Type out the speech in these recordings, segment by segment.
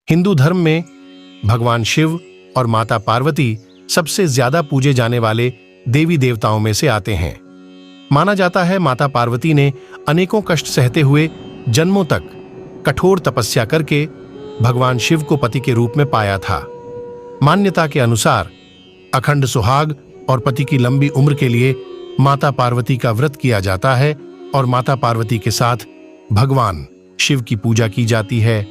हिंदू धर्म में भगवान शिव और माता पार्वती सबसे ज्यादा पूजे जाने वाले देवी देवताओं में से आते हैं। माना जाता है माता पार्वती ने अनेकों कष्ट सहते हुए जन्मों तक कठोर तपस्या करके भगवान शिव को पति के रूप में पाया था। मान्यता के अनुसार अखंड सुहाग और पति की लंबी उम्र के लिए माता पार्वती का व्रत किया जाता है और माता पार्वती के साथ भगवान शिव की पूजा की जाती है।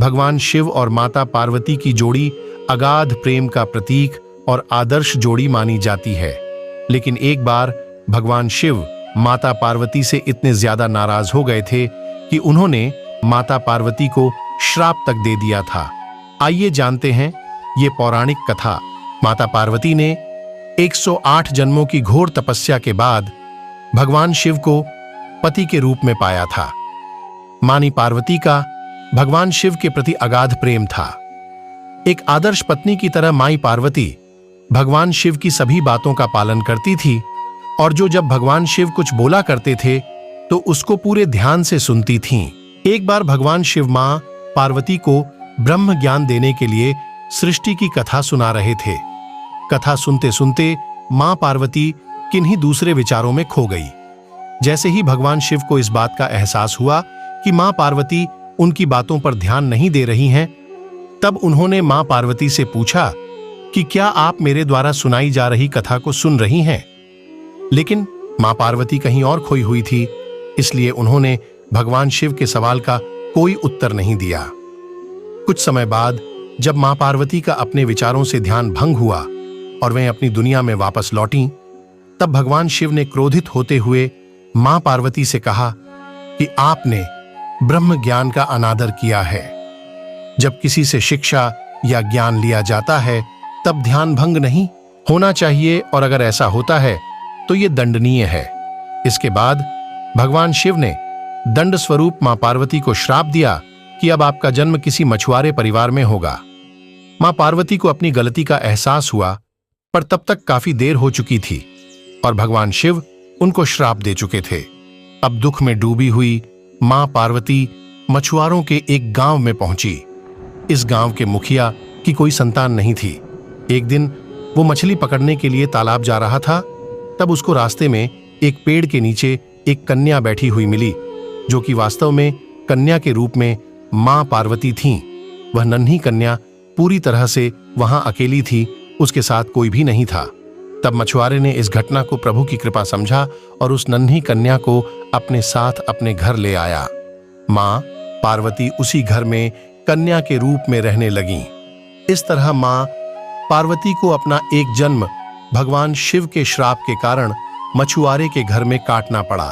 भगवान शिव और माता पार्वती की जोड़ी अगाध प्रेम का प्रतीक और आदर्श जोड़ी मानी जाती है। लेकिन एक बार भगवान शिव माता पार्वती से इतने ज्यादा नाराज हो गए थे कि उन्होंने माता पार्वती को श्राप तक दे दिया था। आइए जानते हैं ये पौराणिक कथा। माता पार्वती ने 108 जन्मों की घोर तपस्या के बाद भगवान शिव को पति के रूप में पाया था। मानी पार्वती का भगवान शिव के प्रति अगाध प्रेम था। एक आदर्श पत्नी की तरह माई पार्वती भगवान शिव की सभी बातों का पालन करती थी और जब भगवान शिव कुछ बोला करते थे तो उसको पूरे ध्यान से सुनती थीं। एक बार भगवान शिव मां पार्वती को ब्रह्म ज्ञान देने के लिए सृष्टि की कथा सुना रहे थे। कथा सुनते सुनते मां पार्वती किन्हीं दूसरे विचारों में खो गई। जैसे ही भगवान शिव को इस बात का एहसास हुआ कि मां पार्वती उनकी बातों पर ध्यान नहीं दे रही हैं, तब उन्होंने मां पार्वती से पूछा कि क्या आप मेरे द्वारा सुनाई जा रही कथा को सुन रही हैं? लेकिन मां पार्वती कहीं और खोई हुई थी, इसलिए उन्होंने भगवान शिव के सवाल का कोई उत्तर नहीं दिया। कुछ समय बाद जब मां पार्वती का अपने विचारों से ध्यान भंग हुआ और वे अपनी दुनिया में वापस लौटीं, तब भगवान शिव ने क्रोधित होते हुए मां पार्वती से कहा कि आपने ब्रह्म ज्ञान का अनादर किया है। जब किसी से शिक्षा या ज्ञान लिया जाता है तब ध्यान भंग नहीं होना चाहिए, और अगर ऐसा होता है तो यह दंडनीय है। इसके बाद भगवान शिव ने दंड स्वरूप मां पार्वती को श्राप दिया कि अब आपका जन्म किसी मछुआरे परिवार में होगा। मां पार्वती को अपनी गलती का एहसास हुआ, पर तब तक काफी देर हो चुकी थी और भगवान शिव उनको श्राप दे चुके थे। अब दुख में डूबी हुई मां पार्वती मछुआरों के एक गांव में पहुंची। इस गांव के मुखिया की कोई संतान नहीं थी। एक दिन वो मछली पकड़ने के लिए तालाब जा रहा था, तब उसको रास्ते में एक पेड़ के नीचे एक कन्या बैठी हुई मिली, जो कि वास्तव में कन्या के रूप में मां पार्वती थीं। वह नन्ही कन्या पूरी तरह से वहां अकेली थी, उसके साथ कोई भी नहीं था। तब मछुआरे ने इस घटना को प्रभु की कृपा समझा और उस नन्ही कन्या को अपने साथ अपने घर ले आया। मां पार्वती उसी घर में कन्या के रूप में रहने लगीं। इस तरह मां पार्वती को अपना एक जन्म भगवान शिव के श्राप के कारण मछुआरे के घर में काटना पड़ा।